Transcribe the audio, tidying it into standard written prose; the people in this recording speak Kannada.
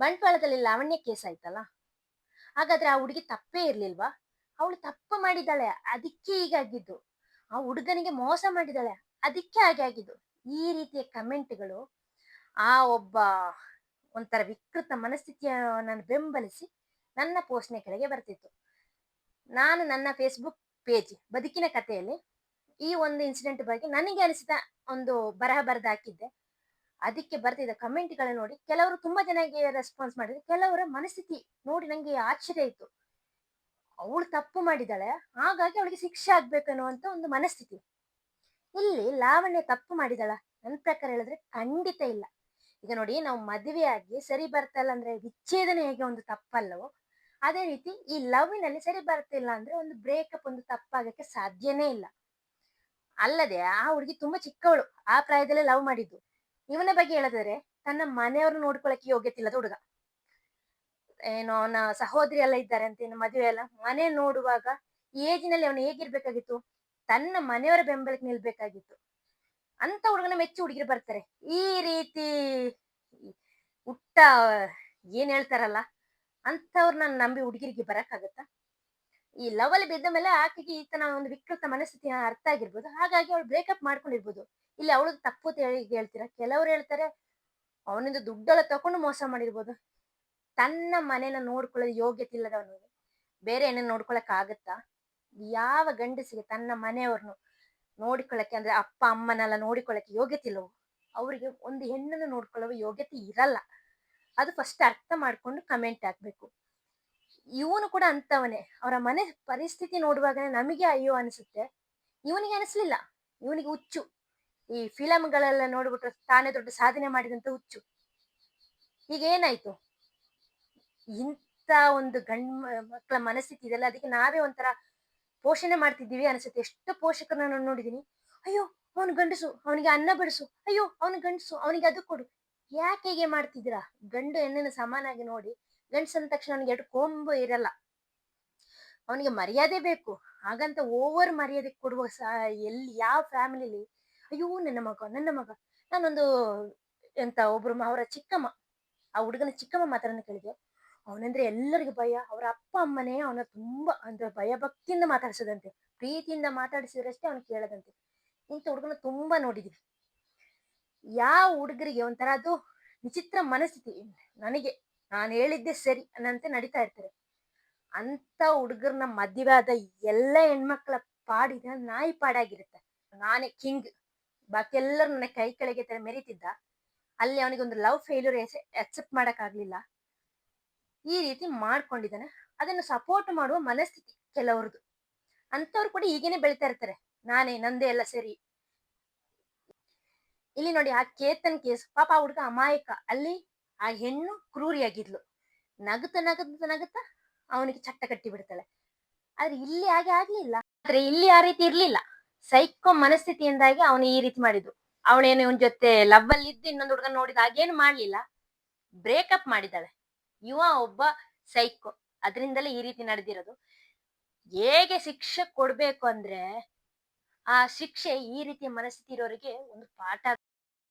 ಬಂಟ್ವಾಳದಲ್ಲಿ ಲಾವಣ್ಯ ಕೇಸ್ ಆಯ್ತಲ್ಲ. ಹಾಗಾದ್ರೆ ಆ ಹುಡುಗಿ ತಪ್ಪೇ ಇರ್ಲಿಲ್ವಾ? ಅವಳು ತಪ್ಪು ಮಾಡಿದ್ದಾಳೆ, ಅದಕ್ಕೆ ಹೀಗಾಗಿದ್ದು. ಆ ಹುಡುಗನಿಗೆ ಮೋಸ ಮಾಡಿದ್ದಾಳೆ, ಅದಕ್ಕೆ ಹಾಗೆ ಆಗಿದ್ದು. ಈ ರೀತಿಯ ಕಮೆಂಟ್ಗಳು ಆ ಒಬ್ಬ ಒಂಥರ ವಿಕೃತ ಮನಸ್ಥಿತಿಯನ್ನು ಬೆಂಬಲಿಸಿ ನನ್ನ ಪೋಸ್ಟ್‌ನ ಕೆಳಗೆ ಬರ್ತಿತ್ತು. ನಾನು ನನ್ನ ಫೇಸ್ಬುಕ್ ಪೇಜ್ ಬದುಕಿನ ಕಥೆಯಲ್ಲಿ ಈ ಒಂದು ಇನ್ಸಿಡೆಂಟ್ ಬಗ್ಗೆ ನನಗೆ ಅನಿಸಿದ ಒಂದು ಬರಹ ಬರೆದು ಹಾಕಿದ್ದೆ. ಅದಕ್ಕೆ ಬರ್ತಿದ್ದ ಕಮೆಂಟ್‌ಗಳನ್ನ ನೋಡಿ ಕೆಲವರು ತುಂಬಾ ಚೆನ್ನಾಗಿ ರೆಸ್ಪಾನ್ಸ್ ಮಾಡಿದ್ರು. ಕೆಲವರ ಮನಸ್ಥಿತಿ ನೋಡಿ ನಂಗೆ ಆಶ್ಚರ್ಯ ಆಯ್ತು. ಅವಳು ತಪ್ಪು ಮಾಡಿದ್ದಾಳೆ, ಹಾಗಾಗಿ ಅವಳಿಗೆ ಶಿಕ್ಷೆ ಆಗ್ಬೇಕು ಅನ್ನುವಂತ ಒಂದು ಮನಸ್ಥಿತಿ. ಇಲ್ಲಿ ಲಾವಣ್ಯ ತಪ್ಪು ಮಾಡಿದಾಳ? ನನ್ನ ಪ್ರಕಾರ ಹೇಳಿದ್ರೆ ಖಂಡಿತ ಇಲ್ಲ. ಈಗ ನೋಡಿ, ನಾವು ಮದುವೆಯಾಗಿ ಸರಿ ಬರ್ತಾ ಅಂದ್ರೆ ವಿಚ್ಛೇದನ ಹೇಗೆ ಒಂದು ತಪ್ಪಲ್ಲವೋ, ಅದೇ ರೀತಿ ಈ ಲವ್ವಿನಲ್ಲಿ ಸರಿ ಬರ್ತಿಲ್ಲ ಅಂದ್ರೆ ಒಂದು ಬ್ರೇಕಪ್ ಒಂದು ತಪ್ಪಾಗಕ್ಕೆ ಸಾಧ್ಯನೇ ಇಲ್ಲ. ಅಲ್ಲದೆ ಆ ಹುಡುಗಿ ತುಂಬಾ ಚಿಕ್ಕವಳು, ಆ ಪ್ರಾಯದಲ್ಲೇ ಲವ್ ಮಾಡಿದ್ದು. ಇವನ ಬಗ್ಗೆ ಹೇಳಿದ್ರೆ ತನ್ನ ಮನೆಯವ್ರು ನೋಡ್ಕೊಳಕ್ಕೆ ಯೋಗ್ಯತೆ ಇಲ್ಲದ ಹುಡುಗ. ಏನೋ ಅವನ ಸಹೋದರಿ ಎಲ್ಲ ಇದ್ದಾರೆ ಅಂತ, ಇನ್ನು ಮದುವೆ ಎಲ್ಲ ಮನೆ ನೋಡುವಾಗ ಈ ಏಜಿನಲ್ಲಿ ಅವನು ಹೇಗಿರ್ಬೇಕಾಗಿತ್ತು? ತನ್ನ ಮನೆಯವರ ಬೆಂಬಲಕ್ಕೆ ನಿಲ್ಬೇಕಾಗಿತ್ತು. ಅಂತ ಹುಡುಗನ ಮೆಚ್ಚಿ ಹುಡುಗಿರು ಬರ್ತಾರೆ. ಈ ರೀತಿ ಹುಟ್ಟ ಏನ್ ಹೇಳ್ತಾರಲ್ಲ, ಅಂತವ್ರನ್ನ ನಂಬಿ ಹುಡುಗಿರಿಗೆ ಬರಕ್ಕಾಗತ್ತಾ? ಈ ಲವ್ ಅಲ್ಲಿ ಬಿದ್ದ ಮೇಲೆ ಆಕೆಗೆ ಈತನ ಒಂದು ವಿಕೃತ ಮನಸ್ಥಿತಿ ಅರ್ಥ ಆಗಿರ್ಬೋದು, ಹಾಗಾಗಿ ಅವಳು ಬ್ರೇಕಪ್ ಮಾಡ್ಕೊಂಡಿರ್ಬೋದು. ಇಲ್ಲಿ ಅವಳು ತಪ್ಪು ಅಂತ ಹೇಳಿ ಹೇಳ್ತೀರಾ? ಕೆಲವ್ರು ಹೇಳ್ತಾರೆ ಅವನಿಂದ ದುಡ್ಡೆಲ್ಲ ತಕೊಂಡು ಮೋಸ ಮಾಡಿರ್ಬೋದು. ತನ್ನ ಮನೆನ ನೋಡ್ಕೊಳ್ಳೋದು ಯೋಗ್ಯತೆ ಇಲ್ಲದವನಿಗೆ ಬೇರೆ ಏನೇನು ನೋಡ್ಕೊಳಕ್ ಆಗತ್ತಾ? ಯಾವ ಗಂಡಸಿಗೆ ತನ್ನ ಮನೆಯವ್ರನ್ನು ನೋಡಿಕೊಳ್ಳಕ್ಕೆ, ಅಂದ್ರೆ ಅಪ್ಪ ಅಮ್ಮನೆಲ್ಲ ನೋಡಿಕೊಳ್ಳಕ್ಕೆ ಯೋಗ್ಯತೆ ಇಲ್ಲವೋ ಅವರಿಗೆ ಒಂದು ಹೆಣ್ಣನ್ನು ನೋಡ್ಕೊಳ್ಳುವ ಯೋಗ್ಯತೆ ಇರಲ್ಲ. ಅದು ಫಸ್ಟ್ ಅರ್ಥ ಮಾಡ್ಕೊಂಡು ಕಮೆಂಟ್ ಹಾಕ್ಬೇಕು. ಇವನು ಕೂಡ ಅಂತವನೇ. ಅವರ ಮನೆ ಪರಿಸ್ಥಿತಿ ನೋಡುವಾಗ ನಮಗೆ ಅಯ್ಯೋ ಅನಿಸುತ್ತೆ. ಇವನಿಗೆ ಅನಿಸ್ಲಿಲ್ಲ, ಇವನಿಗೆ ಹುಚ್ಚು. ಈ ಫಿಲಂಗಳೆಲ್ಲ ನೋಡ್ಬಿಟ್ರೆ ತಾನೇ ದೊಡ್ಡ ಸಾಧನೆ ಮಾಡಿದಂತ ಹುಚ್ಚು. ಈಗ ಏನಾಯ್ತು? ಇಂಥ ಒಂದು ಮಕ್ಕಳ ಮನಸ್ಥಿತಿ ಇದೆಲ್ಲ, ಅದಕ್ಕೆ ನಾವೇ ಒಂಥರ ಪೋಷಣೆ ಮಾಡ್ತಿದ್ದೀವಿ ಅನ್ಸುತ್ತೆ. ಎಷ್ಟು ಪೋಷಕರನ್ನ ನಾನು ನೋಡಿದೀನಿ. ಅಯ್ಯೋ ಅವನು ಗಂಡಸು, ಅವನಿಗೆ ಅನ್ನ ಬಡಿಸು, ಅಯ್ಯೋ ಅವನು ಗಂಡಸು, ಅವನಿಗೆ ಅದು ಕೊಡು. ಯಾಕೆ ಹೀಗೆ ಮಾಡ್ತಿದ್ದೀರಾ? ಗಂಡು ಹೆಣ್ಣನ್ನು ಸಮಾನಾಗಿ ನೋಡಿ. ಗಂಡಸ ಅಂದ ತಕ್ಷಣ ಅವನಿಗೆ ಎರಡು ಕೊಂಬು ಇರಲ್ಲ, ಅವನಿಗೆ ಮರ್ಯಾದೆ ಬೇಕು. ಹಾಗಂತ ಓವರ್ ಮರ್ಯಾದೆ ಕೊಡುವ ಎಲ್ಲಿ ಯಾವ ಫ್ಯಾಮಿಲಿಲಿ ಅಯ್ಯೋ ನನ್ನ ಮಗ ನನ್ನ ಮಗ. ನಾನೊಂದು ಎಂತ ಒಬ್ರು ಅವರ ಚಿಕ್ಕಮ್ಮ, ಆ ಹುಡುಗನ ಚಿಕ್ಕಮ್ಮ ಮಾತಾಡೋದನ್ನ ಕೇಳಿದೆ. ಅವನಂದ್ರೆ ಎಲ್ಲರಿಗೂ ಭಯ. ಅವರ ಅಪ್ಪ ಅಮ್ಮನೇ ಅವನ ತುಂಬಾ ಅಂದ್ರೆ ಭಯ ಭಕ್ತಿಯಿಂದ ಮಾತಾಡ್ಸೋದಂತೆ, ಪ್ರೀತಿಯಿಂದ ಮಾತಾಡಿಸಿದ್ರಷ್ಟೇ ಅವನು ಕೇಳದಂತೆ. ಇಂಥ ಹುಡುಗನ ತುಂಬಾ ನೋಡಿದೀವಿ. ಯಾವ ಹುಡುಗರಿಗೆ ಒಂಥರ ಅದು ವಿಚಿತ್ರ ಮನಸ್ಥಿತಿ, ನನಗೆ ನಾನು ಹೇಳಿದ್ದೆ ಸರಿ ಅನ್ನಂತೆ ನಡೀತಾ ಇರ್ತಾರೆ. ಅಂತ ಹುಡುಗರನ್ನ ಮದುವೆ ಆದ ಎಲ್ಲ ಹೆಣ್ಮಕ್ಳ ಪಾಡಿನ ನಾಯಿ ಪಾಡಾಗಿರುತ್ತೆ. ನಾನೇ ಕಿಂಗ್, ಬಾಕಿ ಎಲ್ಲರೂ ನನ್ನ ಕೈ ಕೆಳಗೆ ತರ ಮೆರೀತಿದ್ದ. ಅಲ್ಲಿ ಅವನಿಗೆ ಒಂದು ಲವ್ ಫೇಲ್ಯೂರ್ ಅಕ್ಸೆಪ್ಟ್ ಮಾಡಕ್ ಆಗ್ಲಿಲ್ಲ, ಈ ರೀತಿ ಮಾಡ್ಕೊಂಡಿದ್ದಾನೆ. ಅದನ್ನು ಸಪೋರ್ಟ್ ಮಾಡುವ ಮನಸ್ಥಿತಿ ಕೆಲವ್ರದ್ದು. ಅಂತವ್ರು ಕೂಡ ಹೀಗೇನೆ ಬೆಳಿತಾ ಇರ್ತಾರೆ, ನಾನೇ ನಂದೇ ಎಲ್ಲ ಸರಿ. ಇಲ್ಲಿ ನೋಡಿ, ಆ ಕೇತನ್ ಕೇಸ್ ಪಾಪ ಆ ಹುಡುಗ ಅಮಾಯಕ. ಅಲ್ಲಿ ಆ ಹೆಣ್ಣು ಕ್ರೂರಿಯಾಗಿದ್ಲು. ನಗುತ್ತಾ ನಗುತ್ತಾ ನಗುತ್ತಾ ಅವನಿಗೆ ಚಟ್ಟ ಕಟ್ಟಿ ಬಿಡ್ತಾಳೆ. ಆದ್ರೆ ಇಲ್ಲಿ ಹಾಗೆ ಆಗ್ಲಿಲ್ಲ. ಆದ್ರೆ ಇಲ್ಲಿ ಆ ರೀತಿ ಇರ್ಲಿಲ್ಲ. ಸೈಕೋ ಮನಸ್ಥಿತಿಯಿಂದಾಗಿ ಅವನು ಈ ರೀತಿ ಮಾಡಿದ್ದು. ಅವಳೇನು ಇವನ್ ಜೊತೆ ಲವ್ ಅಲ್ಲಿ ಇದ್ದು ಇನ್ನೊಂದು ಹುಡುಗನ ನೋಡಿದ ಹಾಗೇನು ಮಾಡ್ಲಿಲ್ಲ, ಬ್ರೇಕಪ್ ಮಾಡಿದಾಳೆ. ಇವ ಒಬ್ಬ ಸೈಕೋ, ಅದರಿಂದಲೇ ಈ ರೀತಿ ನಡೆದಿರೋದು. ಹೇಗೆ ಶಿಕ್ಷೆ ಕೊಡ್ಬೇಕು ಅಂದ್ರೆ ಆ ಶಿಕ್ಷೆ ಈ ರೀತಿಯ ಮನಸ್ಥಿತಿ ಇರೋರಿಗೆ ಒಂದು ಪಾಠ